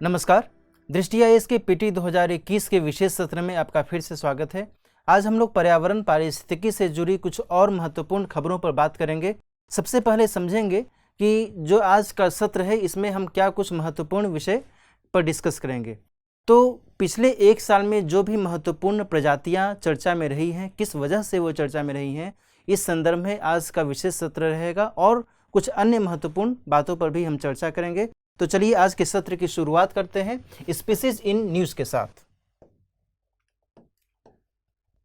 नमस्कार। दृष्टि आईएएस के पीटी 2021 के विशेष सत्र में आपका फिर से स्वागत है। आज हम लोग पर्यावरण पारिस्थितिकी से जुड़ी कुछ और महत्वपूर्ण खबरों पर बात करेंगे। सबसे पहले समझेंगे कि जो आज का सत्र है इसमें हम क्या कुछ महत्वपूर्ण विषय पर डिस्कस करेंगे। तो पिछले एक साल में जो भी महत्वपूर्ण प्रजातियां चर्चा में रही हैं, किस वजह से वो चर्चा में रही हैं, इस संदर्भ में आज का विशेष सत्र रहेगा और कुछ अन्य महत्वपूर्ण बातों पर भी हम चर्चा करेंगे। तो चलिए आज के सत्र की शुरुआत करते हैं स्पीसीज इन न्यूज के साथ।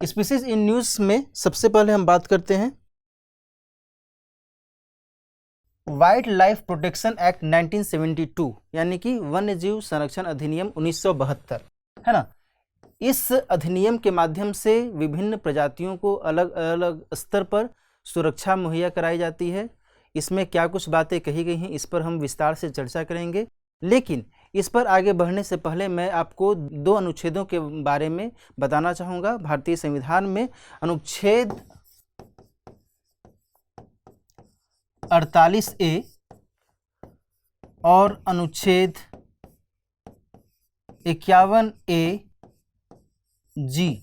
स्पीसीज इन न्यूज में सबसे पहले हम बात करते हैं वाइल्ड लाइफ प्रोटेक्शन एक्ट 1972 यानी कि वन्य जीव संरक्षण अधिनियम 1972 है ना। इस अधिनियम के माध्यम से विभिन्न प्रजातियों को अलग अलग स्तर पर सुरक्षा मुहैया कराई जाती है। इसमें क्या कुछ बातें कही गई हैं इस पर हम विस्तार से चर्चा करेंगे, लेकिन इस पर आगे बढ़ने से पहले मैं आपको दो अनुच्छेदों के बारे में बताना चाहूँगा। भारतीय संविधान में अनुच्छेद 48A और अनुच्छेद 51A जी,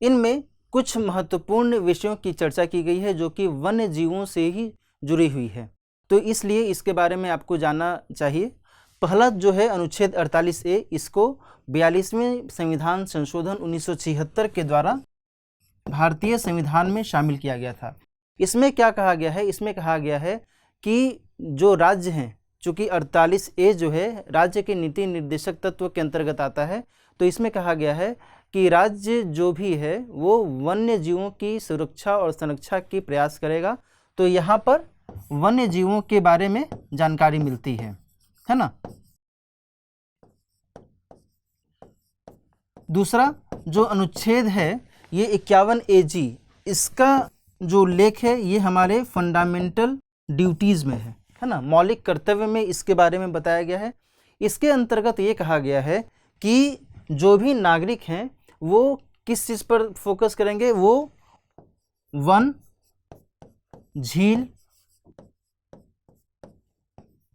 इनमें कुछ महत्वपूर्ण विषयों की चर्चा की गई है जो कि वन्य जीवों से ही जुड़ी हुई है, तो इसलिए इसके बारे में आपको जानना चाहिए। पहला जो है अनुच्छेद 48A, इसको 42वें संविधान संशोधन 1976 के द्वारा भारतीय संविधान में शामिल किया गया था। इसमें क्या कहा गया है? इसमें कहा गया है कि जो राज्य हैं, चूँकि 48A जो है राज्य के नीति निर्देशक तत्व के अंतर्गत आता है, तो इसमें कहा गया है कि राज्य जो भी है वो वन्य जीवों की सुरक्षा और संरक्षा की प्रयास करेगा। तो यहाँ पर वन्य जीवों के बारे में जानकारी मिलती है ना। दूसरा जो अनुच्छेद है ये 51A जी, इसका जो उल्लेख है ये हमारे फंडामेंटल ड्यूटीज़ में है ना, मौलिक कर्तव्य में इसके बारे में बताया गया है। इसके अंतर्गत ये कहा गया है कि जो भी नागरिक हैं वो किस चीज़ पर फोकस करेंगे, वो वन, झील,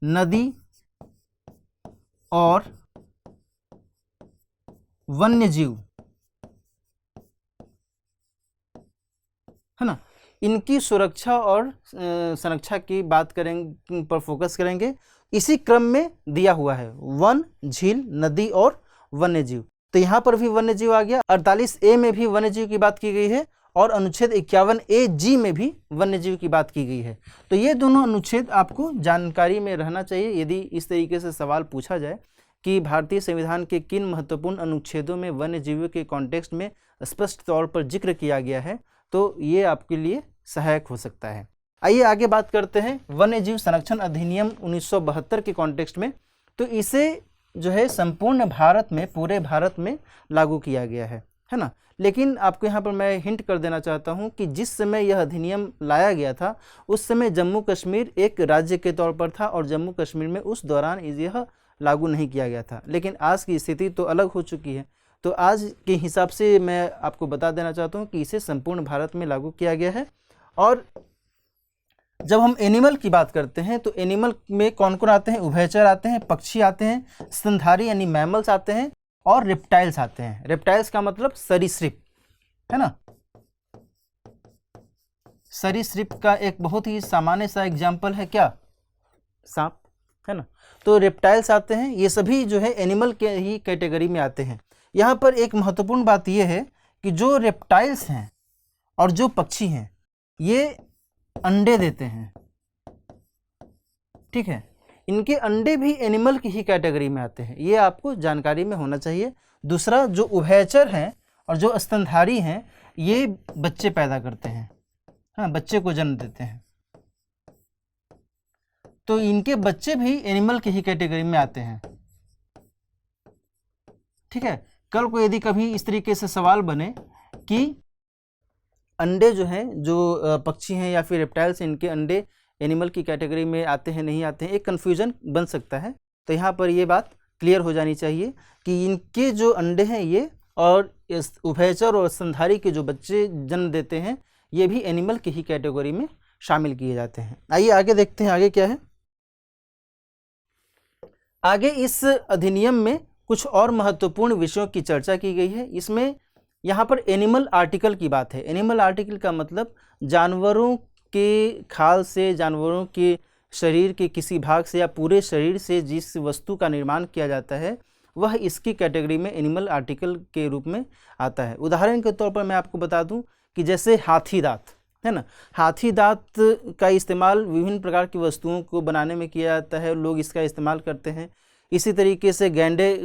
नदी और वन्य जीव है ना, इनकी सुरक्षा और संरक्षा की बात करेंगे, पर फोकस करेंगे। इसी क्रम में दिया हुआ है वन, झील, नदी और वन्य जीव। तो यहाँ पर भी वन्य जीव आ गया। 48A में भी वन्य जीव की बात की गई है और अनुच्छेद 51A जी में भी वन्य जीव की बात की गई है। तो ये दोनों अनुच्छेद आपको जानकारी में रहना चाहिए। यदि इस तरीके से सवाल पूछा जाए कि भारतीय संविधान के किन महत्वपूर्ण अनुच्छेदों में वन्य जीवों के कॉन्टेक्स्ट में स्पष्ट तौर पर जिक्र किया गया है, तो ये आपके लिए सहायक हो सकता है। आइए आगे बात करते हैं वन्य जीव संरक्षण अधिनियम 1972 के कॉन्टेक्स्ट में। तो इसे जो है संपूर्ण भारत में, पूरे भारत में लागू किया गया है ना। लेकिन आपको यहाँ पर मैं हिंट कर देना चाहता हूँ कि जिस समय यह अधिनियम लाया गया था उस समय जम्मू कश्मीर एक राज्य के तौर पर था और जम्मू कश्मीर में उस दौरान यह लागू नहीं किया गया था। लेकिन आज की स्थिति तो अलग हो चुकी है, तो आज के हिसाब से मैं आपको बता देना चाहता हूँ कि इसे संपूर्ण भारत में लागू किया गया है। और जब हम एनिमल की बात करते हैं तो एनिमल में कौन कौन आते हैं? उभयचर आते हैं, पक्षी आते हैं, स्तनधारी यानी मैमल्स आते हैं और रेप्टाइल्स आते हैं। रेप्टाइल्स का मतलब सरीसृप है ना। सरीसृप का एक बहुत ही सामान्य सा एग्जाम्पल है क्या? सांप है ना। तो रेप्टाइल्स आते हैं, ये सभी जो है एनिमल के ही कैटेगरी में आते हैं। यहाँ पर एक महत्वपूर्ण बात यह है कि जो रेप्टाइल्स हैं और जो पक्षी हैं ये अंडे देते हैं, ठीक है। इनके अंडे भी एनिमल की ही कैटेगरी में आते हैं, ये आपको जानकारी में होना चाहिए। दूसरा, जो उभयचर हैं और जो स्तनधारी हैं ये बच्चे पैदा करते हैं, हाँ, बच्चे को जन्म देते हैं, तो इनके बच्चे भी एनिमल की ही कैटेगरी में आते हैं, ठीक है। कल को यदि कभी इस तरीके से सवाल बने कि अंडे जो हैं, जो पक्षी हैं या फिर रेप्टाइल्स, इनके अंडे एनिमल की कैटेगरी में आते हैं नहीं आते हैं, एक कन्फ्यूजन बन सकता है। तो यहाँ पर ये बात क्लियर हो जानी चाहिए कि इनके जो अंडे हैं ये और उभयचर और स्तनधारी के जो बच्चे जन्म देते हैं ये भी एनिमल की ही कैटेगरी में शामिल किए जाते हैं। आइए आगे देखते हैं आगे क्या है। आगे इस अधिनियम में कुछ और महत्वपूर्ण विषयों की चर्चा की गई है। इसमें यहाँ पर एनिमल आर्टिकल की बात है। एनिमल आर्टिकल का मतलब जानवरों के खाल से, जानवरों के शरीर के किसी भाग से या पूरे शरीर से जिस वस्तु का निर्माण किया जाता है वह इसकी कैटेगरी में एनिमल आर्टिकल के रूप में आता है। उदाहरण के तौर पर मैं आपको बता दूं कि जैसे हाथी दांत है ना, हाथी दांत का इस्तेमाल विभिन्न प्रकार की वस्तुओं को बनाने में किया जाता है, लोग इसका इस्तेमाल करते हैं। इसी तरीके से गैंडे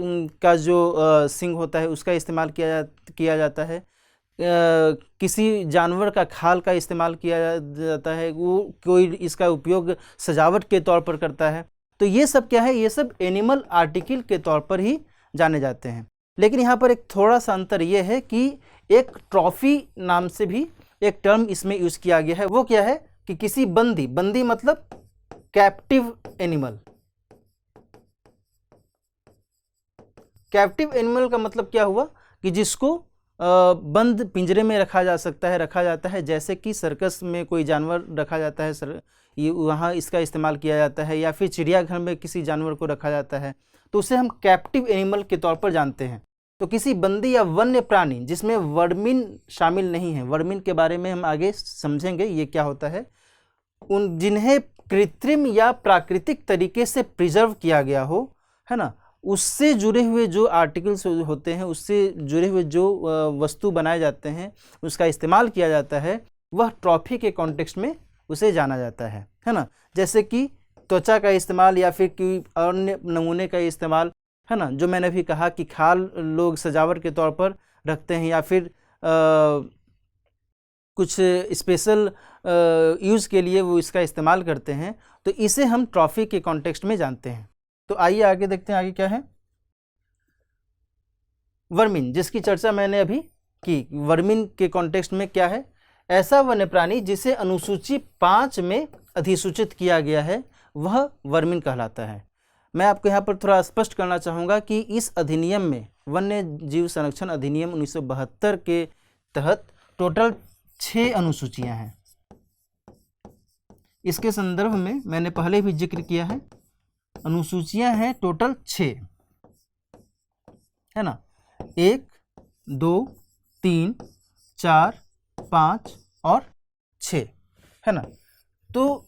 का जो सींग होता है उसका इस्तेमाल किया जाता है। किसी जानवर का खाल का इस्तेमाल किया जाता है, वो कोई इसका उपयोग सजावट के तौर पर करता है। तो ये सब क्या है, ये सब एनिमल आर्टिकल के तौर पर ही जाने जाते हैं। लेकिन यहाँ पर एक थोड़ा सा अंतर ये है कि एक ट्रॉफी नाम से भी एक टर्म इसमें यूज किया गया है। वो क्या है कि किसी बंदी मतलब कैप्टिव एनिमल। कैप्टिव एनिमल का मतलब क्या हुआ कि जिसको बंद पिंजरे में रखा जाता है। जैसे कि सर्कस में कोई जानवर रखा जाता है, ये वहाँ इसका इस्तेमाल किया जाता है, या फिर चिड़ियाघर में किसी जानवर को रखा जाता है, तो उसे हम कैप्टिव एनिमल के तौर पर जानते हैं। तो किसी बंदी या वन्य प्राणी जिसमें वर्मिन शामिल नहीं है, वर्मिन के बारे में हम आगे समझेंगे ये क्या होता है, उन जिन्हें कृत्रिम या प्राकृतिक तरीके से प्रिजर्व किया गया हो, है ना, उससे जुड़े हुए जो आर्टिकल्स होते हैं, उससे जुड़े हुए जो वस्तु बनाए जाते हैं, उसका इस्तेमाल किया जाता है, वह ट्रॉफी के कॉन्टेक्स्ट में उसे जाना जाता है ना। जैसे कि त्वचा का इस्तेमाल या फिर कोई अन्य नमूने का इस्तेमाल, है ना, जो मैंने भी कहा कि खाल लोग सजावट के तौर पर रखते हैं या फिर कुछ स्पेशल यूज़ के लिए वो इसका इस्तेमाल करते हैं, तो इसे हम ट्रॉफी के कॉन्टेक्स्ट में जानते हैं। तो आइए आगे देखते हैं, आगे क्या है। वर्मिन, जिसकी चर्चा मैंने अभी की। वर्मिन के कॉन्टेक्स्ट में क्या है, ऐसा वन्य प्राणी जिसे अनुसूची 5 में अधिसूचित किया गया है वह वर्मिन कहलाता है। मैं आपको यहाँ पर थोड़ा स्पष्ट करना चाहूँगा कि इस अधिनियम में, वन्य जीव संरक्षण अधिनियम 1972 के तहत टोटल 6 अनुसूचियाँ हैं। इसके संदर्भ में मैंने पहले भी जिक्र किया है, अनुसूचियां हैं टोटल 6, है ना, 1, 2, 3, 4, 5 और 6, है ना। तो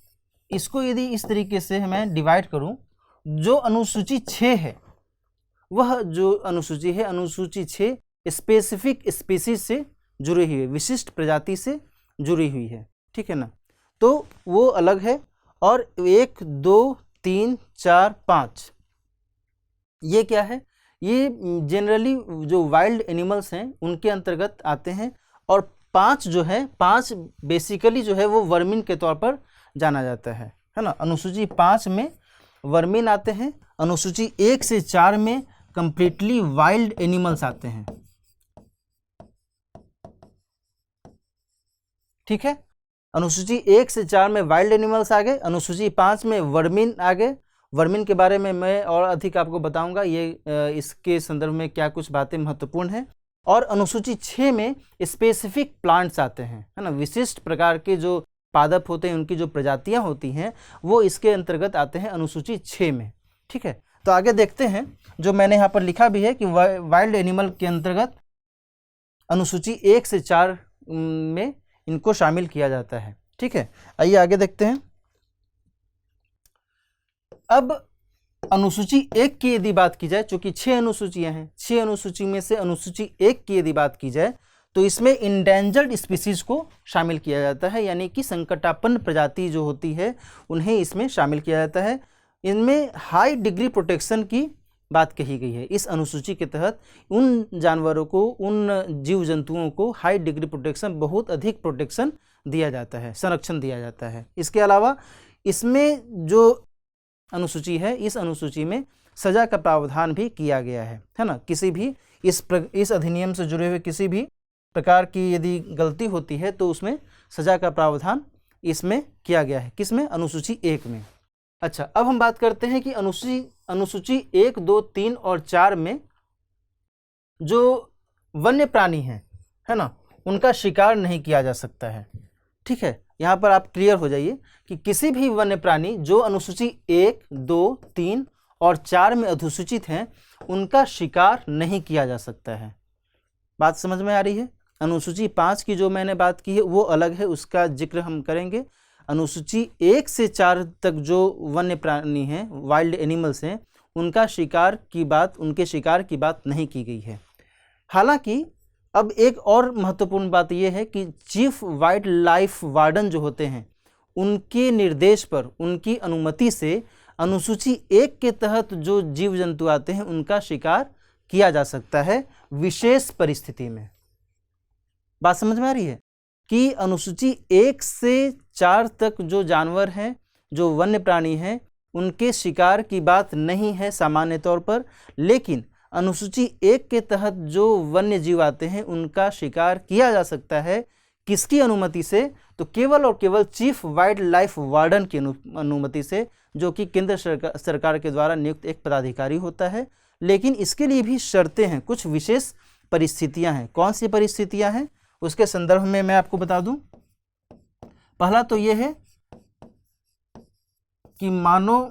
इसको यदि इस तरीके से मैं डिवाइड करूं, जो अनुसूची 6 है, वह जो अनुसूची है, अनुसूची 6 स्पेसिफिक स्पीसीज से जुड़ी हुई है, विशिष्ट प्रजाति से जुड़ी हुई है, ठीक है ना। तो वो अलग है। और 1, 2, 3, 4, 5 ये क्या है, ये जनरली जो वाइल्ड एनिमल्स हैं उनके अंतर्गत आते हैं। और 5 जो है, 5 बेसिकली जो है वो वर्मिन के तौर पर जाना जाता है ना। अनुसूची 5 में वर्मिन आते हैं, अनुसूची 1 से 4 में कंप्लीटली वाइल्ड एनिमल्स आते हैं, ठीक है। अनुसूची 1 से 4 में वाइल्ड एनिमल्स आ गए, अनुसूची 5 में वर्मिन आ गए। वर्मिन के बारे में मैं और अधिक आपको बताऊंगा, ये इसके संदर्भ में क्या कुछ बातें महत्वपूर्ण हैं। और अनुसूची 6 में स्पेसिफिक प्लांट्स आते हैं, है ना, विशिष्ट प्रकार के जो पादप होते हैं, उनकी जो प्रजातियां होती हैं वो इसके अंतर्गत आते हैं अनुसूची 6 में, ठीक है। तो आगे देखते हैं, जो मैंने यहाँ पर लिखा भी है कि वाइल्ड एनिमल के अंतर्गत अनुसूची 1 से 4 में इनको शामिल किया जाता है, ठीक है। आइए आगे देखते हैं। अब अनुसूची 1 की यदि बात की जाए, चूंकि 6 अनुसूचियां हैं, 6 अनुसूची में से अनुसूची 1 की यदि बात की जाए तो इसमें इंडेंजर्ड स्पीसीज को शामिल किया जाता है, यानी कि संकटापन्न प्रजाति जो होती है उन्हें इसमें शामिल किया जाता है। इनमें हाई डिग्री प्रोटेक्शन की बात कही गई है। इस अनुसूची के तहत उन जानवरों को, उन जीव जंतुओं को हाई डिग्री प्रोटेक्शन, बहुत अधिक प्रोटेक्शन दिया जाता है, संरक्षण दिया जाता है। इसके अलावा इसमें जो अनुसूची है, इस अनुसूची में सजा का प्रावधान भी किया गया है ना। किसी भी इस अधिनियम से जुड़े हुए किसी भी प्रकार की यदि गलती होती है तो उसमें सजा का प्रावधान इसमें किया गया है। किसमें? अनुसूची 1 में। अच्छा, अब हम बात करते हैं कि अनुसूची 1, 2, 3 और 4 में जो वन्य प्राणी हैं, है ना, उनका शिकार नहीं किया जा सकता है, ठीक है। यहाँ पर आप क्लियर हो जाइए कि किसी भी वन्य प्राणी जो अनुसूची 1, 2, 3 और 4 में अधिसूचित हैं उनका शिकार नहीं किया जा सकता है। बात समझ में आ रही है? अनुसूची 5 की जो मैंने बात की है वो अलग है, उसका जिक्र हम करेंगे। अनुसूची 1 से 4 तक जो वन्य प्राणी हैं, वाइल्ड एनिमल्स हैं, उनके शिकार की बात नहीं की गई है। हालांकि अब एक और महत्वपूर्ण बात यह है कि चीफ वाइल्ड लाइफ वार्डन जो होते हैं उनके निर्देश पर, उनकी अनुमति से अनुसूची 1 के तहत जो जीव जंतु आते हैं उनका शिकार किया जा सकता है विशेष परिस्थिति में। बात समझ में आ रही है कि अनुसूची 1 से 4 तक जो जानवर हैं, जो वन्य प्राणी हैं, उनके शिकार की बात नहीं है सामान्य तौर पर, लेकिन अनुसूची 1 के तहत जो वन्य जीव आते हैं उनका शिकार किया जा सकता है। किसकी अनुमति से? तो केवल और केवल चीफ वाइल्ड लाइफ वार्डन की अनुमति से, जो कि केंद्र सरकार के द्वारा नियुक्त एक पदाधिकारी होता है। लेकिन इसके लिए भी शर्तें हैं, कुछ विशेष परिस्थितियां हैं। कौन सी परिस्थितियां हैं उसके संदर्भ में मैं आपको बता दूं। पहला तो यह है कि मानव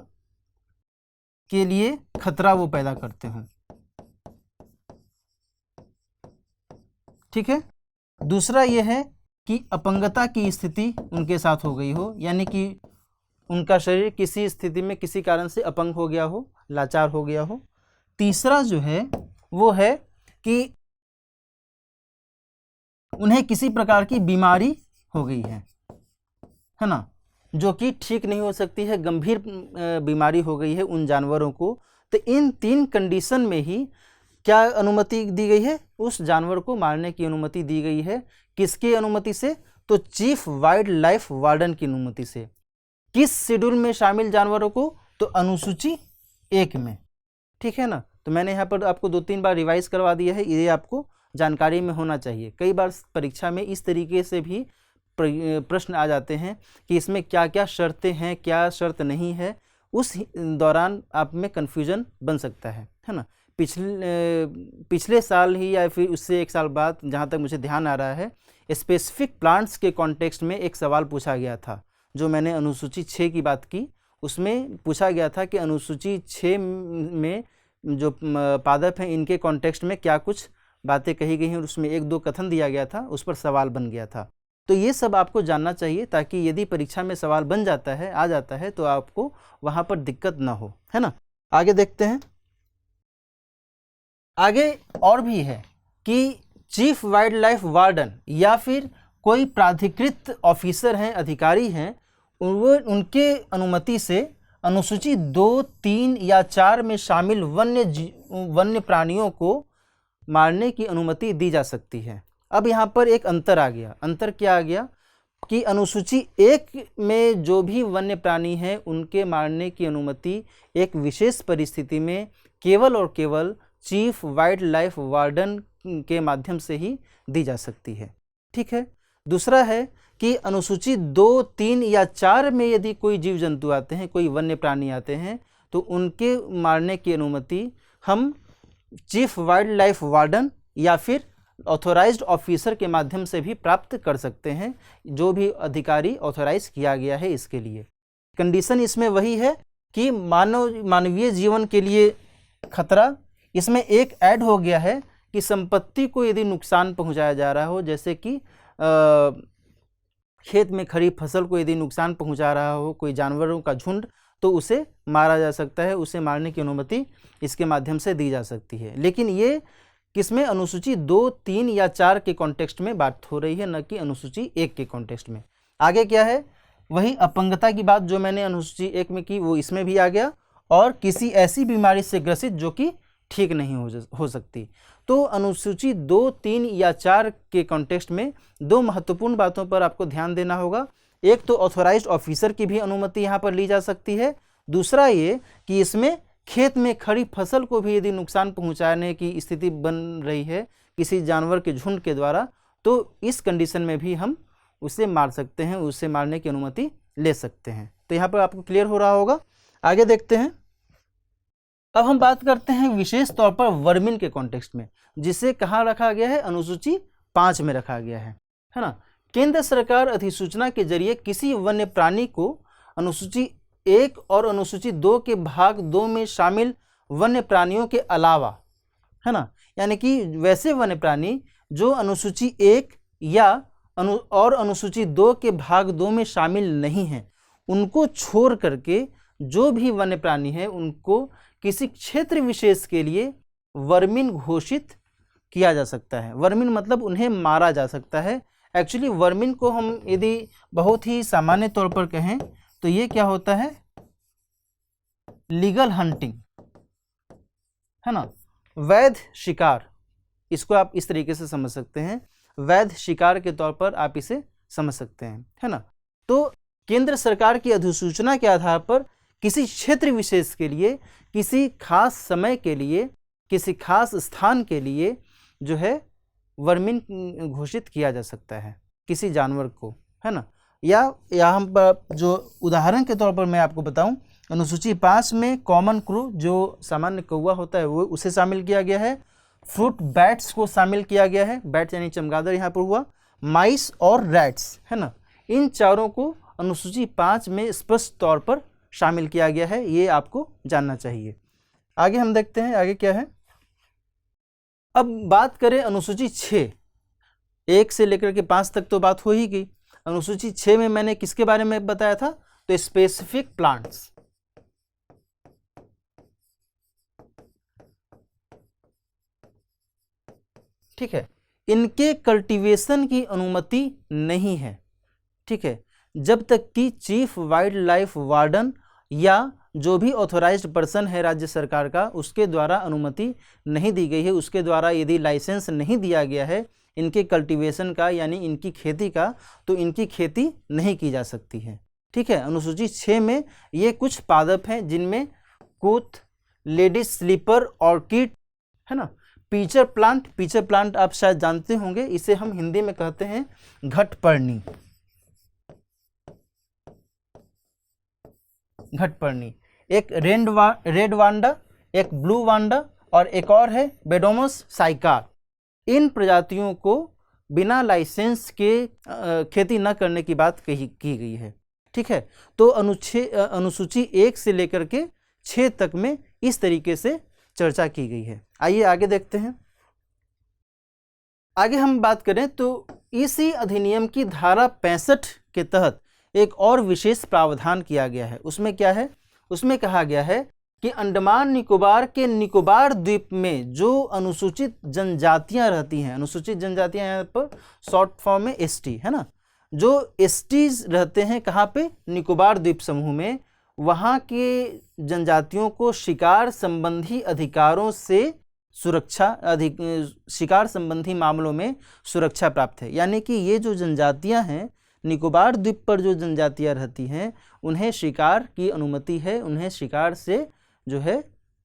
के लिए खतरा वो पैदा करते हों, ठीक है। दूसरा यह है कि अपंगता की स्थिति उनके साथ हो गई हो, यानी कि उनका शरीर किसी स्थिति में किसी कारण से अपंग हो गया हो, लाचार हो गया हो। तीसरा जो है वो है कि उन्हें किसी प्रकार की बीमारी हो गई है ना, जो कि ठीक नहीं हो सकती है, गंभीर बीमारी हो गई है उन जानवरों को। तो इन 3 कंडीशन में ही क्या अनुमति दी गई है? उस जानवर को मारने की अनुमति दी गई है। किसकी अनुमति से? तो चीफ वाइल्ड लाइफ वार्डन की अनुमति से। किस शेड्यूल में शामिल जानवरों को? तो अनुसूची 1 में, ठीक है ना। तो मैंने यहाँ पर आपको 2-3 बार रिवाइज करवा दिया है, ये आपको जानकारी में होना चाहिए। कई बार परीक्षा में इस तरीके से भी प्रश्न आ जाते हैं कि इसमें क्या क्या शर्तें हैं, क्या शर्त नहीं है, उस दौरान आप में कन्फ्यूजन बन सकता है ना। पिछले साल ही या फिर उससे 1 साल बाद, जहाँ तक मुझे ध्यान आ रहा है, स्पेसिफिक प्लांट्स के कॉन्टेक्स्ट में एक सवाल पूछा गया था। जो मैंने अनुसूची 6 की बात की, उसमें पूछा गया था कि अनुसूची 6 में जो पादप हैं इनके कॉन्टेक्स्ट में क्या कुछ बातें कही गई हैं, और उसमें 1-2 कथन दिया गया था, उस पर सवाल बन गया था। तो ये सब आपको जानना चाहिए, ताकि यदि परीक्षा में सवाल बन जाता है, आ जाता है, तो आपको वहाँ पर दिक्कत ना हो, है ना। आगे देखते हैं। आगे और भी है कि चीफ वाइल्ड लाइफ वार्डन या फिर कोई प्राधिकृत ऑफिसर हैं, अधिकारी हैं, उनके अनुमति से अनुसूची 2, 3 या 4 में शामिल वन्य प्राणियों को मारने की अनुमति दी जा सकती है। अब यहाँ पर एक अंतर आ गया। अंतर क्या आ गया कि अनुसूची 1 में जो भी वन्य प्राणी हैं उनके मारने की अनुमति एक विशेष परिस्थिति में केवल और केवल चीफ वाइल्ड लाइफ वार्डन के माध्यम से ही दी जा सकती है, ठीक है। दूसरा है कि अनुसूची 2, 3 या 4 में यदि कोई जीव जंतु आते हैं, कोई वन्य प्राणी आते हैं, तो उनके मारने की अनुमति हम चीफ वाइल्ड लाइफ वार्डन या फिर ऑथोराइज्ड ऑफिसर के माध्यम से भी प्राप्त कर सकते हैं, जो भी अधिकारी ऑथोराइज किया गया है इसके लिए। कंडीशन इसमें वही है कि मानवीय जीवन के लिए खतरा। इसमें एक ऐड हो गया है कि संपत्ति को यदि नुकसान पहुंचाया जा रहा हो, जैसे कि खेत में खड़ी फसल को यदि नुकसान पहुंचा रहा हो कोई जानवरों का झुंड, तो उसे मारा जा सकता है। उसे मारने की अनुमति इसके माध्यम से दी जा सकती है। लेकिन ये किसमें? अनुसूची 2, 3 या 4 के कॉन्टेक्स्ट में बात हो रही है, न कि अनुसूची 1 के कॉन्टेक्स्ट में। आगे क्या है? वही अपंगता की बात जो मैंने अनुसूची 1 में की वो इसमें भी आ गया, और किसी ऐसी बीमारी से ग्रसित जो कि ठीक नहीं हो सकती। तो अनुसूची 2, 3 या 4 के कॉन्टेक्स्ट में 2 महत्वपूर्ण बातों पर आपको ध्यान देना होगा। एक तो ऑथोराइज्ड ऑफिसर की भी अनुमति यहाँ पर ली जा सकती है। दूसरा ये कि इसमें खेत में खड़ी फसल को भी यदि नुकसान पहुँचाने की स्थिति बन रही है किसी जानवर के झुंड के द्वारा, तो इस कंडीशन में भी हम उसे मार सकते हैं, उसे मारने की अनुमति ले सकते हैं। तो यहाँ पर आपको क्लियर हो रहा होगा। आगे देखते हैं। अब हम बात करते हैं विशेष तौर पर वर्मिन के कॉन्टेक्स्ट में, जिसे कहाँ रखा गया है? अनुसूची 5 में रखा गया है ना। केंद्र सरकार अधिसूचना के जरिए किसी वन्य प्राणी को अनुसूची 1 और अनुसूची 2 के भाग 2 में शामिल वन्य प्राणियों के अलावा, है ना, यानी कि वैसे वन्य प्राणी जो अनुसूची 1 या अनुसूची 2 के भाग 2 में शामिल नहीं हैं, उनको छोड़ करके जो भी वन्य प्राणी है उनको किसी क्षेत्र विशेष के लिए वर्मिन घोषित किया जा सकता है। वर्मिन मतलब उन्हें मारा जा सकता है। एक्चुअली वर्मिन को हम यदि बहुत ही सामान्य तौर पर कहें तो ये क्या होता है, लीगल हंटिंग, है ना, वैध शिकार। इसको आप इस तरीके से समझ सकते हैं, वैध शिकार के तौर पर आप इसे समझ सकते हैं, है ना। तो केंद्र सरकार की अधिसूचना के आधार पर किसी क्षेत्र विशेष के लिए, किसी खास समय के लिए, किसी खास स्थान के लिए जो है वर्मिन घोषित किया जा सकता है किसी जानवर को, है ना। या हम जो उदाहरण के तौर पर मैं आपको बताऊं, अनुसूची 5 में कॉमन क्रू जो सामान्य कौवा होता है वो उसे शामिल किया गया है। फ्रूट बैट्स को शामिल किया गया है, बैट्स यानी चमगादड़ यहाँ पर हुआ, माइस और रैट्स, है ना, इन चारों को अनुसूची 5 में स्पष्ट तौर पर शामिल किया गया है। ये आपको जानना चाहिए। आगे हम देखते हैं आगे क्या है। अब बात करें अनुसूची 6, 1 से लेकर के 5 तक तो बात हो ही गई। अनुसूची 6 में मैंने किसके बारे में बताया था, तो स्पेसिफिक प्लांट्स, ठीक है, इनके कल्टीवेशन की अनुमति नहीं है, ठीक है, जब तक कि चीफ वाइल्ड लाइफ वार्डन या जो भी ऑथोराइज्ड पर्सन है राज्य सरकार का उसके द्वारा अनुमति नहीं दी गई है, उसके द्वारा यदि लाइसेंस नहीं दिया गया है इनके कल्टीवेशन का यानी इनकी खेती का, तो इनकी खेती नहीं की जा सकती है, ठीक है। अनुसूची 6 में ये कुछ पादप हैं जिनमें कूथ, लेडीज स्लीपर, ऑर्किड, है ना, पीचर प्लांट, पीचर प्लांट आप शायद जानते होंगे, इसे हम हिंदी में कहते हैं घटपर्णी, घटपर्णी, एक रेड वांडा, एक ब्लू वांडा और एक और है बेडोमस साइकार। इन प्रजातियों को बिना लाइसेंस के खेती न करने की बात की गई है, ठीक है। तो अनुसूची 1 से लेकर के 6 तक में इस तरीके से चर्चा की गई है। आइए आगे देखते हैं। आगे हम बात करें तो इसी अधिनियम की धारा 65 के तहत एक और विशेष प्रावधान किया गया है। उसमें क्या है, उसमें कहा गया है कि अंडमान निकोबार के निकोबार द्वीप में जो अनुसूचित जनजातियां रहती हैं, अनुसूचित जनजातियां यहाँ पर शॉर्ट फॉर्म में एसटी, है ना, जो एसटीज रहते हैं कहाँ पे, निकोबार द्वीप समूह में, वहाँ के जनजातियों को शिकार संबंधी अधिकारों से सुरक्षा, शिकार संबंधी मामलों में सुरक्षा प्राप्त है। यानी कि ये जो जनजातियां हैं, निकोबार द्वीप पर जो जनजातियां रहती हैं, उन्हें शिकार की अनुमति है, उन्हें शिकार से जो है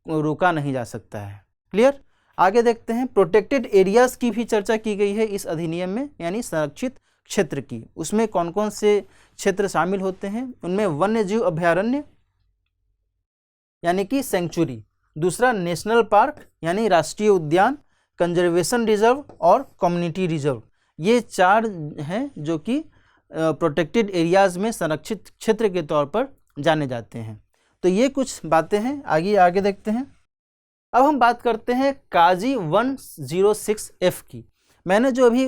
रोका नहीं जा सकता है। क्लियर। आगे देखते हैं। प्रोटेक्टेड एरियाज की भी चर्चा की गई है इस अधिनियम में, यानी संरक्षित क्षेत्र की। उसमें कौन कौन से क्षेत्र शामिल होते हैं, उनमें वन्य जीव अभयारण्य यानी कि सेंचुरी, दूसरा नेशनल पार्क यानी राष्ट्रीय उद्यान, कंजर्वेशन रिजर्व और कम्युनिटी रिजर्व, ये 4 हैं जो कि प्रोटेक्टेड एरियाज में संरक्षित क्षेत्र के तौर पर जाने जाते हैं। तो ये कुछ बातें हैं। आगे देखते हैं। अब हम बात करते हैं काजी 106F की। मैंने जो अभी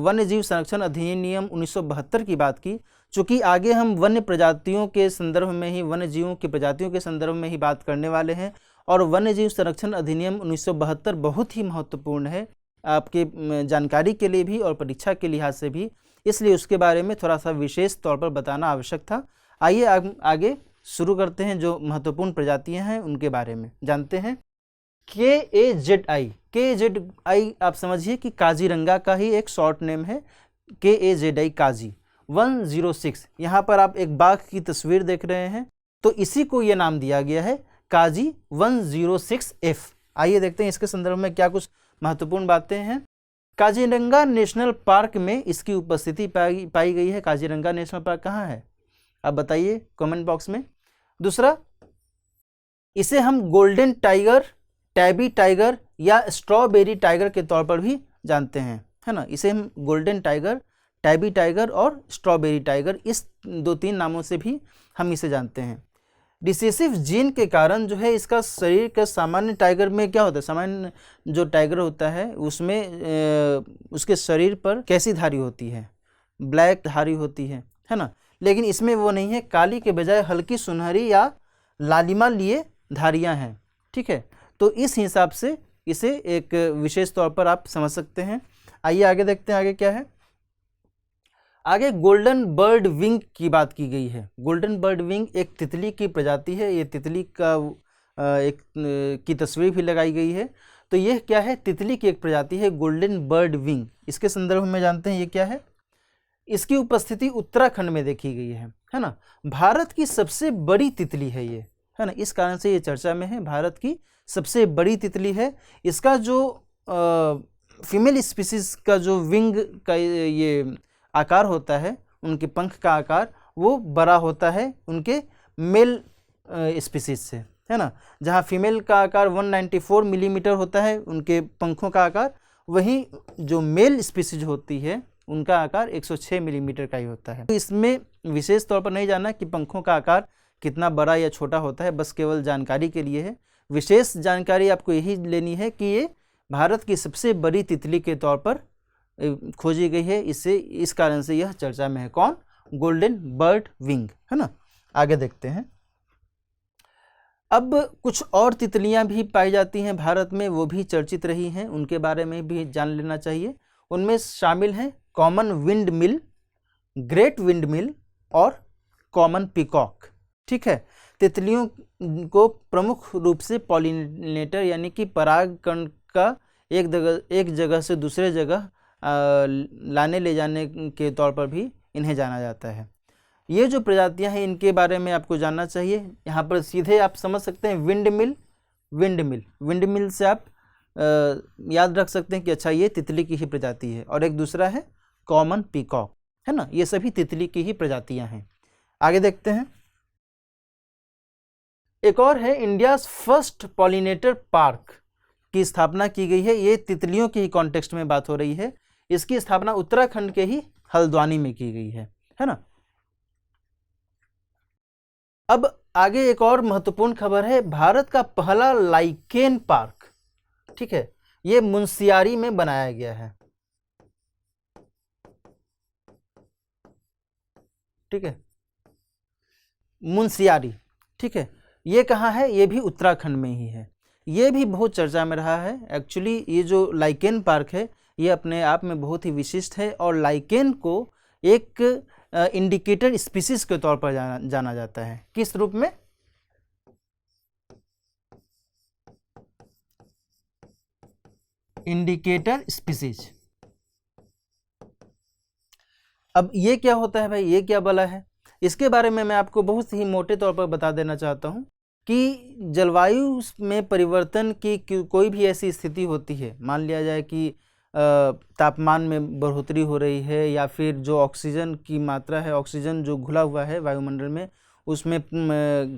वन्य जीव संरक्षण अधिनियम 1972 की बात की, चूँकि आगे हम वन्य प्रजातियों के संदर्भ में ही, वन्य जीवों की प्रजातियों के संदर्भ में ही बात करने वाले हैं, और वन्य जीव संरक्षण अधिनियम 1972 बहुत ही महत्वपूर्ण है आपके जानकारी के लिए भी और परीक्षा के लिहाज से भी, इसलिए उसके बारे में थोड़ा सा विशेष तौर पर बताना आवश्यक था। आइए आगे शुरू करते हैं, जो महत्वपूर्ण प्रजातियां हैं उनके बारे में जानते हैं। KAZI आप समझिए कि काजीरंगा का ही एक शॉर्ट नेम है, KAZI काजी 106। यहाँ पर आप एक बाघ की तस्वीर देख रहे हैं, तो इसी को ये नाम दिया गया है काजी 106F। आइए देखते हैं इसके संदर्भ में क्या कुछ महत्वपूर्ण बातें हैं। काजीरंगा नेशनल पार्क में इसकी उपस्थिति पाई गई है। काजीरंगा नेशनल पार्क कहाँ है, आप बताइए कमेंट बॉक्स में। दूसरा, इसे हम गोल्डन टाइगर, टैबी टाइगर या स्ट्रॉबेरी टाइगर के तौर पर भी जानते हैं, है ना। इसे हम गोल्डन टाइगर, टैबी टाइगर और स्ट्रॉबेरी टाइगर, इस 2-3 नामों से भी हम इसे जानते हैं। रिसेसिव जीन के कारण जो है इसका शरीर का सामान्य टाइगर में क्या होता है, सामान्य जो टाइगर होता है उसमें उसके शरीर पर कैसी धारी होती है, ब्लैक धारी होती है ना, लेकिन इसमें वो नहीं है, काली के बजाय हल्की सुनहरी या लालिमा लिए धारियां हैं। ठीक है, तो इस हिसाब से इसे एक विशेष तौर पर आप समझ सकते हैं। आइए आगे देखते हैं, आगे क्या है। आगे गोल्डन बर्ड विंग की बात की गई है। गोल्डन बर्ड विंग एक तितली की प्रजाति है। ये तितली का एक की तस्वीर भी लगाई गई है। तो यह क्या है, तितली की एक प्रजाति है गोल्डन बर्ड विंग। इसके संदर्भ में जानते हैं ये क्या है। इसकी उपस्थिति उत्तराखंड में देखी गई है ना। भारत की सबसे बड़ी तितली है ये, है ना, इस कारण से ये चर्चा में है। भारत की सबसे बड़ी तितली है। इसका जो फीमेल स्पीसीज का जो विंग का ये आकार होता है, उनके पंख का आकार वो बड़ा होता है उनके मेल स्पीसीज से, है ना। जहाँ फीमेल का आकार 194 मिलीमीटर होता है उनके पंखों का आकार, वहीं जो मेल स्पीसीज होती है उनका आकार 106 मिलीमीटर का ही होता है। तो इसमें विशेष तौर पर नहीं जानना कि पंखों का आकार कितना बड़ा या छोटा होता है, बस केवल जानकारी के लिए है। विशेष जानकारी आपको यही लेनी है कि ये भारत की सबसे बड़ी तितली के तौर पर खोजी गई है। इससे इस कारण से यह चर्चा में है। कौन? गोल्डन बर्ड विंग, है ना। आगे देखते हैं। अब कुछ और तितलियां भी पाई जाती हैं भारत में, वो भी चर्चित रही हैं, उनके बारे में भी जान लेना चाहिए। उनमें शामिल हैं common wind mill, great wind mill और कॉमन पिकॉक। ठीक है, तितलियों को प्रमुख रूप से पॉलिनेटर यानी कि परागकण का एक जगह से दूसरे जगह लाने ले जाने के तौर पर भी इन्हें जाना जाता है। ये जो प्रजातियां हैं इनके बारे में आपको जानना चाहिए। यहाँ पर सीधे आप समझ सकते हैं विंड मिल, विंड मिल से आप याद रख सकते हैं कि अच्छा ये तितली की ही प्रजाति है। और एक दूसरा है कॉमन पीकॉक, है ना, ये सभी तितली की ही प्रजातियां हैं। आगे देखते हैं। एक और है इंडिया फर्स्ट पॉलिनेटर पार्क की स्थापना की गई है। ये तितलियों के ही कॉन्टेक्स्ट में बात हो रही है। इसकी स्थापना उत्तराखंड के ही हल्द्वानी में की गई है ना। अब आगे एक और महत्वपूर्ण खबर है, भारत का पहला लाइकेन पार्क, ठीक है, ये मुंशियारी में बनाया गया है। ठीक है, मुंशियारी, ठीक है, ये कहाँ है? ये भी उत्तराखंड में ही है। ये भी बहुत चर्चा में रहा है। एक्चुअली ये जो लाइकेन पार्क है ये अपने आप में बहुत ही विशिष्ट है और लाइकेन को एक इंडिकेटर स्पीसीज के तौर पर जाना जाता है। किस रूप में? Indicator species. अब ये क्या होता है भाई, ये क्या बला है? इसके बारे में मैं आपको बहुत ही मोटे तौर पर बता देना चाहता हूँ कि जलवायु में परिवर्तन की कोई भी ऐसी स्थिति होती है, मान लिया जाए कि तापमान में बढ़ोतरी हो रही है या फिर जो ऑक्सीजन की मात्रा है, ऑक्सीजन जो घुला हुआ है वायुमंडल में उसमें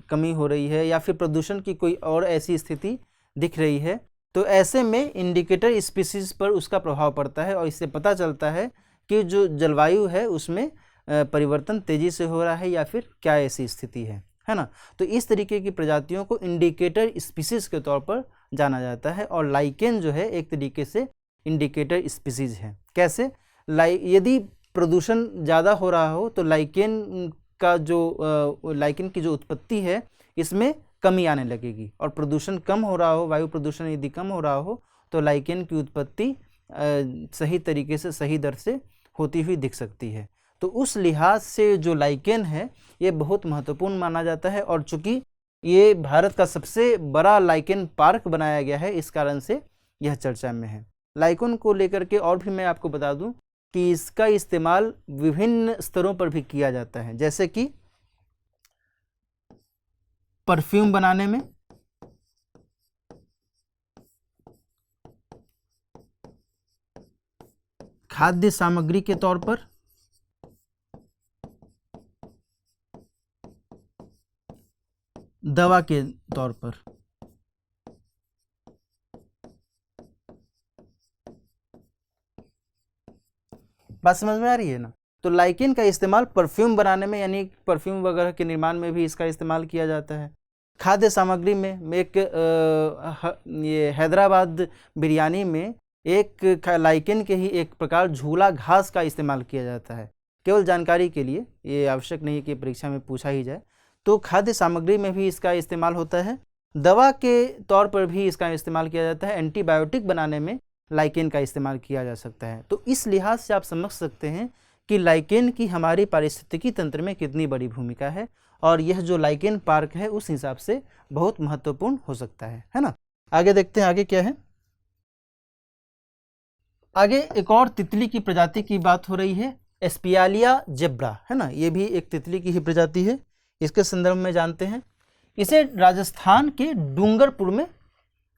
कमी हो रही है या फिर प्रदूषण की कोई और ऐसी स्थिति दिख रही है, तो ऐसे में इंडिकेटर स्पीसीज पर उसका प्रभाव पड़ता है और इससे पता चलता है कि जो जलवायु है उसमें परिवर्तन तेजी से हो रहा है या फिर क्या ऐसी स्थिति है ना। तो इस तरीके की प्रजातियों को इंडिकेटर स्पीसीज के तौर पर जाना जाता है और लाइकेन जो है एक तरीके से इंडिकेटर स्पीसीज है। कैसे? यदि प्रदूषण ज़्यादा हो रहा हो तो लाइकेन की जो उत्पत्ति है इसमें कमी आने लगेगी, और प्रदूषण कम हो रहा हो, वायु प्रदूषण यदि कम हो रहा हो तो लाइकेन की उत्पत्ति सही तरीके से, सही दर से होती हुई दिख सकती है। तो उस लिहाज से जो लाइकेन है ये बहुत महत्वपूर्ण माना जाता है और चूंकि ये भारत का सबसे बड़ा लाइकेन पार्क बनाया गया है इस कारण से यह चर्चा में है। लाइकेन को लेकर के और भी मैं आपको बता दूं कि इसका इस्तेमाल विभिन्न स्तरों पर भी किया जाता है, जैसे कि परफ्यूम बनाने में, खाद्य सामग्री के तौर पर, दवा के तौर पर। बात समझ में आ रही है ना? तो लाइकेन का इस्तेमाल परफ्यूम बनाने में, यानी परफ्यूम वगैरह के निर्माण में भी इसका इस्तेमाल किया जाता है। खाद्य सामग्री में एक ये हैदराबाद बिरयानी में एक लाइकेन के ही एक प्रकार झूला घास का इस्तेमाल किया जाता है। केवल जानकारी के लिए, ये आवश्यक नहीं कि परीक्षा में पूछा ही जाए। तो खाद्य सामग्री में भी इसका इस्तेमाल होता है। दवा के तौर पर भी इसका इस्तेमाल किया जाता है। एंटीबायोटिक बनाने में लाइकेन का इस्तेमाल किया जा सकता है। तो इस लिहाज से आप समझ सकते हैं कि लाइकेन की हमारी पारिस्थितिकी तंत्र में कितनी बड़ी भूमिका है, और यह जो लाइकेन पार्क है उस हिसाब से बहुत महत्वपूर्ण हो सकता है ना। आगे देखते हैं, आगे क्या है। आगे एक और तितली की प्रजाति की बात हो रही है, एस्पियालिया जेब्रा, है ना। ये भी एक तितली की ही प्रजाति है। इसके संदर्भ में जानते हैं। इसे राजस्थान के डूंगरपुर में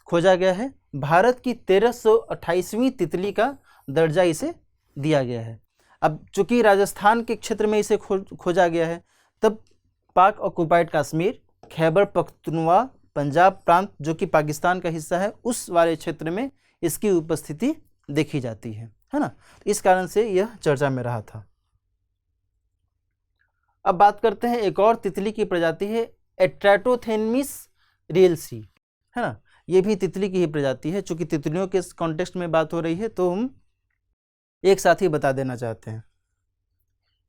खोजा गया है। भारत की 1328वीं तितली का दर्जा इसे दिया गया है। अब चूंकि राजस्थान के क्षेत्र में इसे खोजा गया है, तब पाक ऑक्युपाइड कश्मीर, खैबर पख्तूनख्वा, पंजाब प्रांत जो कि पाकिस्तान का हिस्सा है, उस वाले क्षेत्र में इसकी उपस्थिति देखी जाती है ना। इस कारण से यह चर्चा में रहा था। अब बात करते हैं एक और तितली की प्रजाति है, एट्रेटोथेनमिस रियल्सी, है ना। ये भी तितली की ही प्रजाति है। चूंकि तितलियों के कॉन्टेक्स्ट में बात हो रही है तो हम एक साथ ही बता देना चाहते हैं।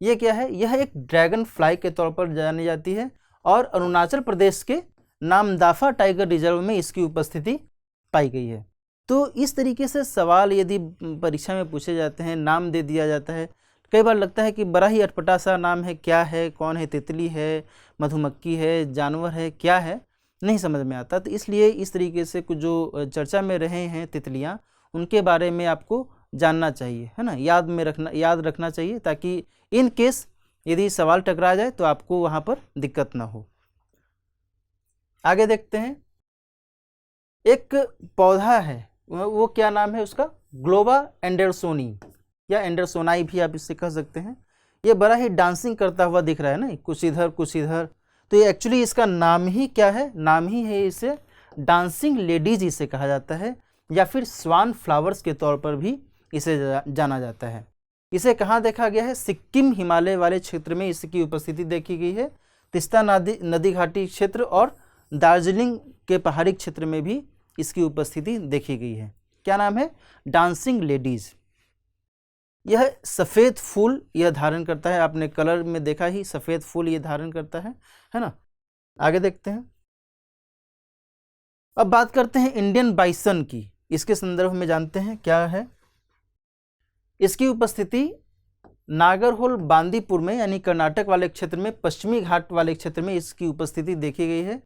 ये क्या है, यह एक ड्रैगन फ्लाई के तौर पर जानी जाती है, और अरुणाचल प्रदेश के नामदाफा टाइगर रिजर्व में इसकी उपस्थिति पाई गई है। तो इस तरीके से सवाल यदि परीक्षा में पूछे जाते हैं, नाम दे दिया जाता है, कई बार लगता है कि बड़ा ही अटपटा सा नाम है, क्या है, कौन है, तितली है, मधुमक्खी है, जानवर है, क्या है, नहीं समझ में आता। तो इसलिए इस तरीके से कुछ जो चर्चा में रहे हैं तितलियाँ, उनके बारे में आपको जानना चाहिए, है ना, याद रखना चाहिए, ताकि इन केस यदि सवाल टकरा जाए तो आपको वहाँ पर दिक्कत ना हो। आगे देखते हैं, एक पौधा है, वो क्या नाम है उसका, ग्लोबा एंडरसोनी या एंडरसोनाई भी आप इससे कह सकते हैं। ये बड़ा ही डांसिंग करता हुआ दिख रहा है ना, कुछ इधर कुछ इधर। तो ये एक्चुअली इसका नाम ही क्या है, नाम ही है, इसे डांसिंग लेडीज इसे कहा जाता है, या फिर स्वान फ्लावर्स के तौर पर भी इसे जाना जाता है। इसे कहाँ देखा गया है, सिक्किम हिमालय वाले क्षेत्र में इसकी उपस्थिति देखी गई है। तिस्ता नदी घाटी क्षेत्र और दार्जिलिंग के पहाड़ी क्षेत्र में भी इसकी उपस्थिति देखी गई है। क्या नाम है, डांसिंग लेडीज। यह सफ़ेद फूल यह धारण करता है, आपने कलर में देखा ही, सफ़ेद फूल यह धारण करता है ना। आगे देखते हैं। अब बात करते हैं इंडियन बाइसन की। इसके संदर्भ में जानते हैं क्या है। इसकी उपस्थिति नागरहोल बांदीपुर में, यानी कर्नाटक वाले क्षेत्र में, पश्चिमी घाट वाले क्षेत्र में इसकी उपस्थिति देखी गई है।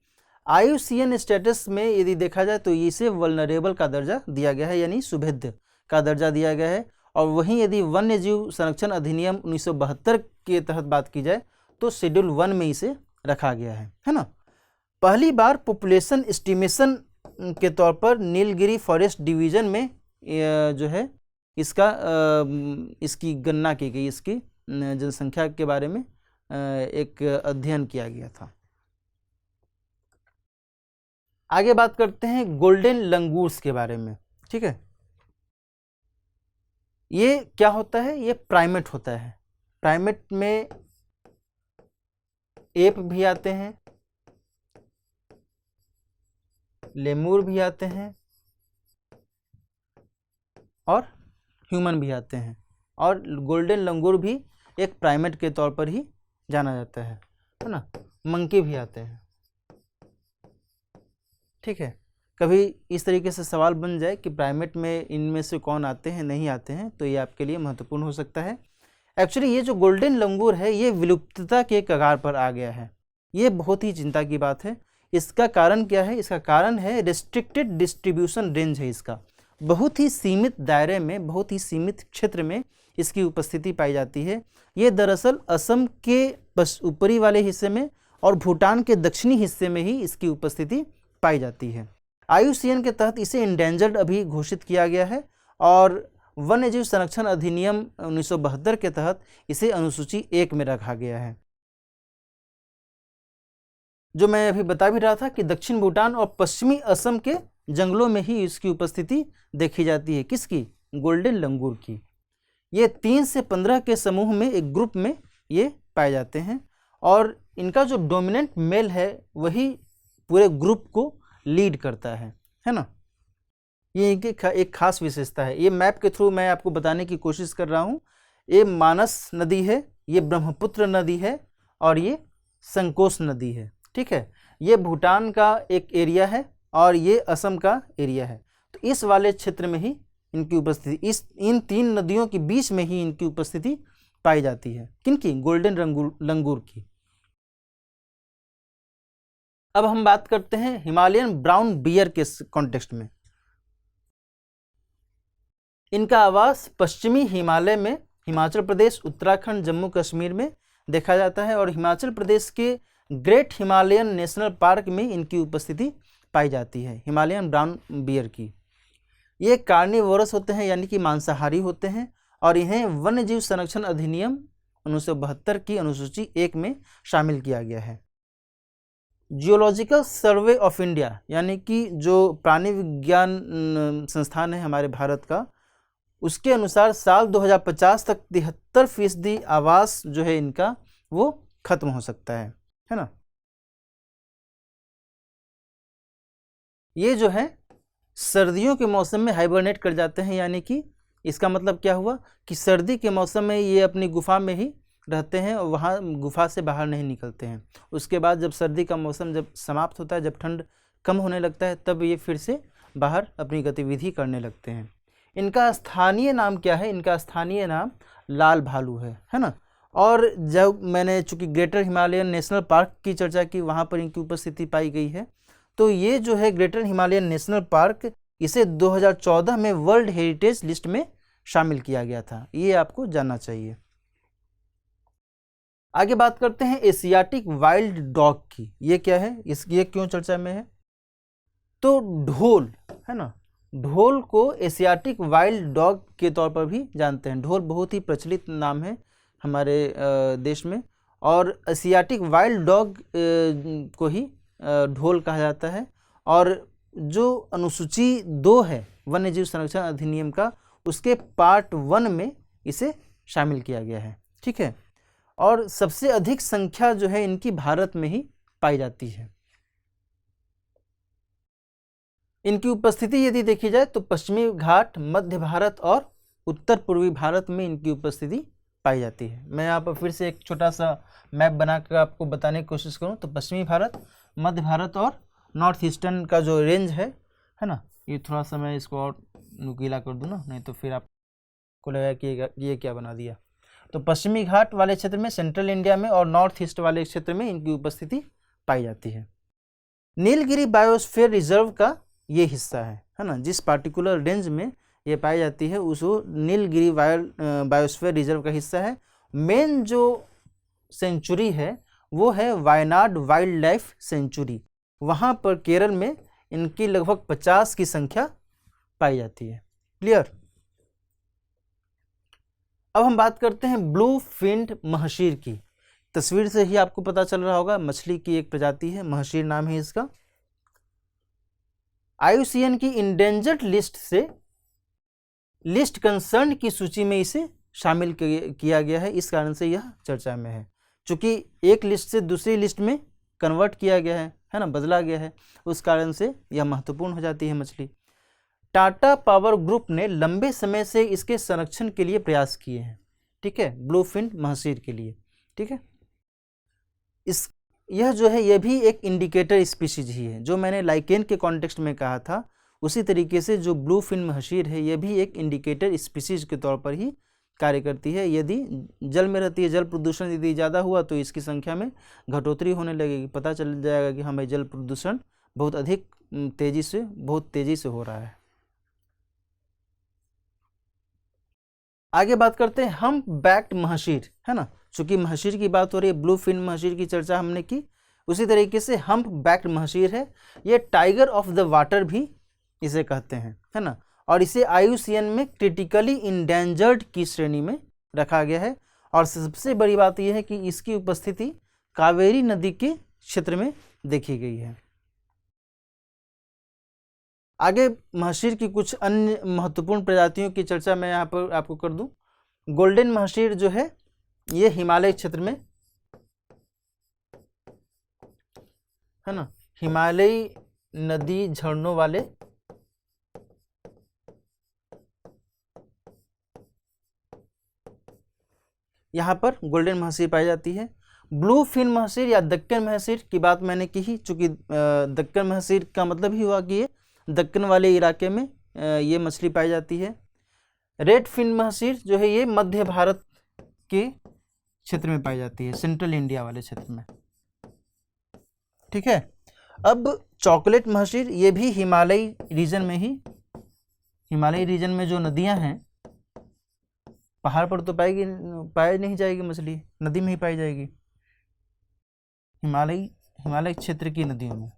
IUCN स्टेटस में यदि देखा जाए तो इसे वल्नरेबल का दर्जा दिया गया है, यानी सुभेद्य का दर्जा दिया गया है। और वहीं यदि वन्य जीव संरक्षण अधिनियम 1972 के तहत बात की जाए तो शेड्यूल 1 में इसे रखा गया है ना। पहली बार पॉपुलेशन एस्टिमेशन के तौर पर नीलगिरी फॉरेस्ट डिवीजन में जो है इसकी गणना की गई, इसकी जनसंख्या के बारे में एक अध्ययन किया गया था। आगे बात करते हैं गोल्डन लंगूर्स के बारे में, ठीक है। ये क्या होता है, ये प्राइमेट होता है। प्राइमेट में एप भी आते हैं, लेमूर भी आते हैं और ह्यूमन भी आते हैं, और गोल्डन लंगूर भी एक प्राइमेट के तौर पर ही जाना जाता है ना। मंकी भी आते हैं, ठीक है। कभी इस तरीके से सवाल बन जाए कि प्राइमेट में इनमें से कौन आते हैं, नहीं आते हैं, तो ये आपके लिए महत्वपूर्ण हो सकता है। एक्चुअली ये जो गोल्डन लंगूर है ये विलुप्तता के कगार पर आ गया है। ये बहुत ही चिंता की बात है। इसका कारण क्या है, इसका कारण है रिस्ट्रिक्टेड डिस्ट्रीब्यूशन रेंज है इसका। बहुत ही सीमित दायरे में, बहुत ही सीमित क्षेत्र में इसकी उपस्थिति पाई जाती है। ये दरअसल असम के ऊपरी वाले हिस्से में और भूटान के दक्षिणी हिस्से में ही इसकी उपस्थिति पाई जाती है। IUCN के तहत इसे इंडेंजर्ड अभी घोषित किया गया है, और वन्यजीव संरक्षण अधिनियम 1972 के तहत इसे अनुसूची 1 में रखा गया है। जो मैं अभी बता भी रहा था कि दक्षिण भूटान और पश्चिमी असम के जंगलों में ही इसकी उपस्थिति देखी जाती है। किसकी, गोल्डन लंगूर की। ये 3 से 15 के समूह में, एक ग्रुप में ये पाए जाते हैं, और इनका जो डोमिनेंट मेल है वही पूरे ग्रुप को लीड करता है ना। ये इनकी एक खास विशेषता है। ये मैप के थ्रू मैं आपको बताने की कोशिश कर रहा हूँ। ये मानस नदी है, ये ब्रह्मपुत्र नदी है, और ये संकोश नदी है। ठीक है, ये भूटान का एक एरिया है और ये असम का एरिया है। तो इस वाले क्षेत्र में ही इनकी उपस्थिति, इन 3 नदियों के बीच में ही इनकी उपस्थिति पाई जाती है। किनकी? गोल्डन लंगूर की। अब हम बात करते हैं हिमालयन ब्राउन बियर के कॉन्टेक्स्ट में। इनका आवास पश्चिमी हिमालय में, हिमाचल प्रदेश, उत्तराखंड, जम्मू कश्मीर में देखा जाता है, और हिमाचल प्रदेश के ग्रेट हिमालयन नेशनल पार्क में इनकी उपस्थिति पाई जाती है, हिमालयन ब्राउन बियर की। ये कार्निवोरस होते हैं, यानी कि मांसाहारी होते हैं, और इन्हें वन्यजीव संरक्षण अधिनियम 1972 की अनुसूची 1 में शामिल किया गया है। जियोलॉजिकल सर्वे ऑफ इंडिया, यानी कि जो प्राणी विज्ञान संस्थान है हमारे भारत का, उसके अनुसार साल 2050 तक 73% आवास जो है इनका वो खत्म हो सकता है ना। ये जो है सर्दियों के मौसम में हाइबरनेट कर जाते हैं, यानी कि इसका मतलब क्या हुआ कि सर्दी के मौसम में ये अपनी गुफा में ही रहते हैं और वहाँ गुफा से बाहर नहीं निकलते हैं। उसके बाद जब सर्दी का मौसम जब समाप्त होता है, जब ठंड कम होने लगता है, तब ये फिर से बाहर अपनी गतिविधि करने लगते हैं। इनका स्थानीय नाम क्या है? इनका स्थानीय नाम लाल भालू है ना। और जब मैंने चूँकि ग्रेटर हिमालयन नेशनल पार्क की चर्चा की, वहाँ पर इनकी उपस्थिति पाई गई है। तो ये जो है ग्रेटर हिमालयन नेशनल पार्क, इसे 2014 में वर्ल्ड हेरिटेज लिस्ट में शामिल किया गया था, ये आपको जानना चाहिए। आगे बात करते हैं एशियाटिक वाइल्ड डॉग की। ये क्या है, ये क्यों चर्चा में है? तो ढोल है ना, ढोल को एशियाटिक वाइल्ड डॉग के तौर पर भी जानते हैं। ढोल बहुत ही प्रचलित नाम है हमारे देश में, और एशियाटिक वाइल्ड डॉग को ही ढोल कहा जाता है। और जो अनुसूची 2 है वन्यजीव संरक्षण अधिनियम का, उसके पार्ट 1 में इसे शामिल किया गया है। ठीक है, और सबसे अधिक संख्या जो है इनकी भारत में ही पाई जाती है। इनकी उपस्थिति यदि देखी जाए तो पश्चिमी घाट, मध्य भारत और उत्तर पूर्वी भारत में इनकी उपस्थिति पाई जाती है। मैं यहाँ पर फिर से एक छोटा सा मैप बनाकर आपको बताने की कोशिश करूँ तो पश्चिमी भारत, मध्य भारत और नॉर्थ ईस्टर्न का जो रेंज है ना, ये थोड़ा सा मैं इसको और नुकीला कर दूँ ना, नहीं तो फिर आपको लगेगा कि ये क्या बना दिया। तो पश्चिमी घाट वाले क्षेत्र में, सेंट्रल इंडिया में और नॉर्थ ईस्ट वाले क्षेत्र में इनकी उपस्थिति पाई जाती है। नीलगिरी बायोस्फीयर रिजर्व का ये हिस्सा है ना, जिस पार्टिकुलर रेंज में ये पाई जाती है उसको नीलगिरी बायोस्फीयर रिजर्व का हिस्सा है। मेन जो सेंचुरी है वो है वायनाड वाइल्ड लाइफ सेंचुरी, वहाँ पर केरल में इनकी लगभग 50 की संख्या पाई जाती है। क्लियर? अब हम बात करते हैं ब्लू फिन्ड महशीर की। तस्वीर से ही आपको पता चल रहा होगा, मछली की एक प्रजाति है, महशीर नाम है इसका। IUCN की इंडेंजर्ड लिस्ट से लिस्ट कंसर्न की सूची में इसे शामिल किया गया है, इस कारण से यह चर्चा में है। चूँकि एक लिस्ट से दूसरी लिस्ट में कन्वर्ट किया गया है ना, बदला गया है, उस कारण से यह महत्वपूर्ण हो जाती है मछली। टाटा पावर ग्रुप ने लंबे समय से इसके संरक्षण के लिए प्रयास किए हैं। ठीक है, ब्लू फिन्ड महसीर के लिए। ठीक है, यह जो है यह भी एक इंडिकेटर स्पीशीज ही है, जो मैंने लाइकेन के कॉन्टेक्स्ट में कहा था, उसी तरीके से जो ब्लू फिन्ड महसीर है यह भी एक इंडिकेटर स्पीशीज के तौर पर ही कार्य करती है। यदि जल में रहती है, जल प्रदूषण यदि ज़्यादा हुआ तो इसकी संख्या में घटोतरी होने लगेगी, पता चल जाएगा कि हाँ भाई जल प्रदूषण बहुत अधिक बहुत तेज़ी से हो रहा है। आगे बात करते हैं हम्प बैक्ड महसीर, है ना। चूंकि महसीर की बात हो रही है, ब्लू फिन महसीर की चर्चा हमने की, उसी तरीके से हम्प बैक्ड महसीर है, ये टाइगर ऑफ द वाटर भी इसे कहते हैं, है ना। और इसे IUCN में क्रिटिकली इंडेंजर्ड की श्रेणी में रखा गया है। और सबसे बड़ी बात यह है कि इसकी उपस्थिति कावेरी नदी के क्षेत्र में देखी गई है। आगे महसीर की कुछ अन्य महत्वपूर्ण प्रजातियों की चर्चा मैं यहाँ पर आपको कर दूं। गोल्डन महसीर जो है ये हिमालय क्षेत्र में, है ना, हिमालयी नदी झरनों वाले यहाँ पर गोल्डन महसीर पाई जाती है। ब्लू फिन महसीर या दक्कन महसीर की बात मैंने की ही, चूँकि दक्कन महसीर का मतलब ही हुआ कि ये दक्कन वाले इलाके में ये मछली पाई जाती है। रेड फिन महसीर जो है ये मध्य भारत के क्षेत्र में पाई जाती है, सेंट्रल इंडिया वाले क्षेत्र में। ठीक है, अब चॉकलेट महसीर ये भी हिमालयी रीजन में ही, हिमालयी रीजन में जो नदियां हैं, पहाड़ पर तो पाई नहीं जाएगी मछली, नदी में ही पाई जाएगी, हिमालय क्षेत्र की नदियों में।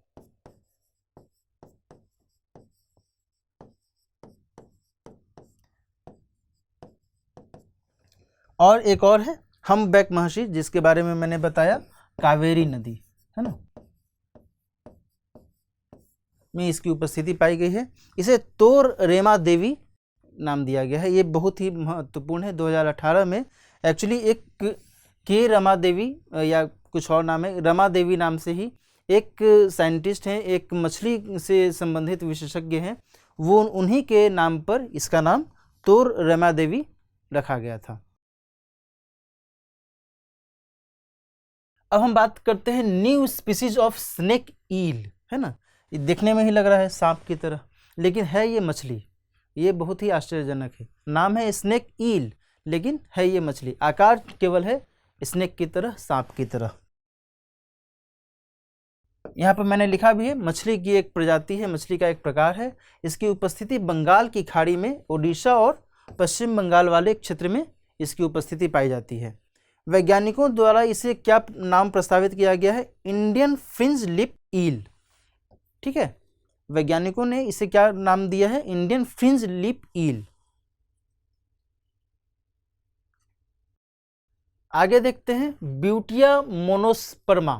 और एक और है हम्पबैक महसीर, जिसके बारे में मैंने बताया, कावेरी नदी, है ना, में इसकी उपस्थिति पाई गई है। इसे तोर रेमा देवी नाम दिया गया है। ये बहुत ही महत्वपूर्ण है। 2018 में एक्चुअली एक के रमा देवी या कुछ और नाम है, रमा देवी नाम से ही एक साइंटिस्ट हैं, एक मछली से संबंधित विशेषज्ञ हैं, वो उन्हीं के नाम पर इसका नाम तोर रमा देवी रखा गया था। अब हम बात करते हैं न्यू स्पीसीज ऑफ स्नेक ईल, है ना, ये देखने में ही लग रहा है सांप की तरह, लेकिन है ये मछली। ये बहुत ही आश्चर्यजनक है, नाम है स्नेक ईल, लेकिन है ये मछली, आकार केवल है स्नेक की तरह, सांप की तरह। यहाँ पर मैंने लिखा भी है, मछली की एक प्रजाति है, मछली का एक प्रकार है। इसकी उपस्थिति बंगाल की खाड़ी में, ओडिशा और पश्चिम बंगाल वाले क्षेत्र में इसकी उपस्थिति पाई जाती है। वैज्ञानिकों द्वारा इसे क्या नाम प्रस्तावित किया गया है? इंडियन फ्रिंज लिप ईल। ठीक है, वैज्ञानिकों ने इसे क्या नाम दिया है? इंडियन फ्रिंज लिप ईल। आगे देखते हैं ब्यूटिया मोनोस्पर्मा।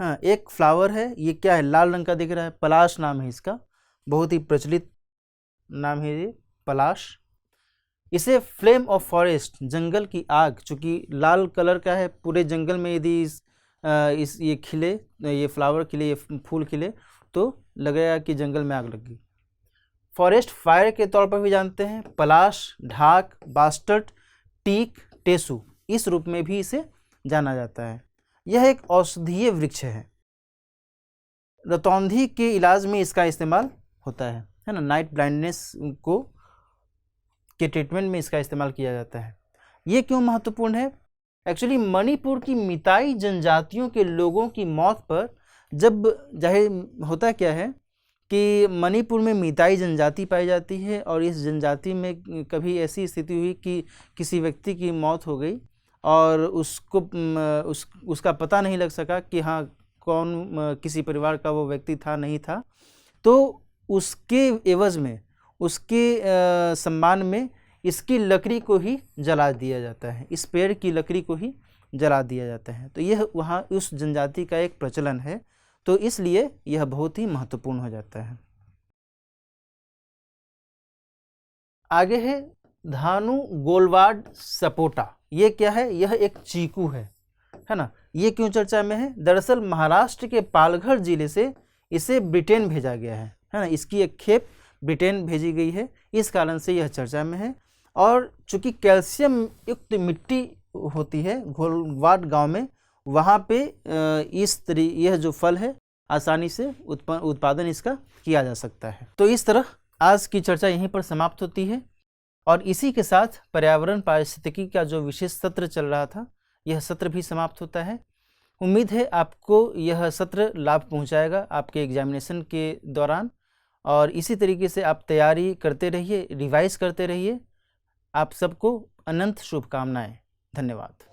हाँ, एक फ्लावर है, ये क्या है? लाल रंग का दिख रहा है, पलाश नाम है इसका, बहुत ही प्रचलित नाम है ये, पलाश। इसे फ्लेम ऑफ फॉरेस्ट, जंगल की आग, चूँकि लाल कलर का है, पूरे जंगल में यदि ये खिले, ये फ्लावर खिले, ये फूल खिले, तो लगेगा कि जंगल में आग लगी। फॉरेस्ट फायर के तौर पर भी जानते हैं, पलाश, ढाक, बास्टर्ड, टीक, टेसू, इस रूप में भी इसे जाना जाता है। यह एक औषधीय वृक्ष है। रतौंधी के इलाज में इसका इस्तेमाल होता है ना, नाइट ब्लाइंडनेस को के ट्रीटमेंट में इसका इस्तेमाल किया जाता है। ये क्यों महत्वपूर्ण है? एक्चुअली मणिपुर की मिताई जनजातियों के लोगों की मौत पर, जब जाहिर होता क्या है कि मणिपुर में मिताई जनजाति पाई जाती है, और इस जनजाति में कभी ऐसी स्थिति हुई कि किसी व्यक्ति की मौत हो गई और उसको उसका पता नहीं लग सका कि हाँ कौन किसी परिवार का वो व्यक्ति था नहीं था, तो उसके एवज में, उसके सम्मान में इसकी लकड़ी को ही जला दिया जाता है, इस पेड़ की लकड़ी को ही जला दिया जाता है। तो यह वहाँ उस जनजाति का एक प्रचलन है, तो इसलिए यह बहुत ही महत्वपूर्ण हो जाता है। आगे है धानु गोलवाड सपोटा। ये क्या है? यह एक चीकू है ना। ये क्यों चर्चा में है? दरअसल महाराष्ट्र के पालघर जिले से इसे ब्रिटेन भेजा गया है ना, इसकी एक खेप ब्रिटेन भेजी गई है, इस कारण से यह चर्चा में है। और चूँकि कैल्शियम युक्त मिट्टी होती है गोलवाड गांव में, वहाँ पे यह जो फल है आसानी से उत्पादन इसका किया जा सकता है। तो इस तरह आज की चर्चा यहीं पर समाप्त होती है, और इसी के साथ पर्यावरण पारिस्थितिकी का जो विशेष सत्र चल रहा था, यह सत्र भी समाप्त होता है। उम्मीद है आपको यह सत्र लाभ पहुंचाएगा आपके एग्जामिनेशन के दौरान, और इसी तरीके से आप तैयारी करते रहिए, रिवाइज करते रहिए। आप सबको अनंत शुभकामनाएं। धन्यवाद।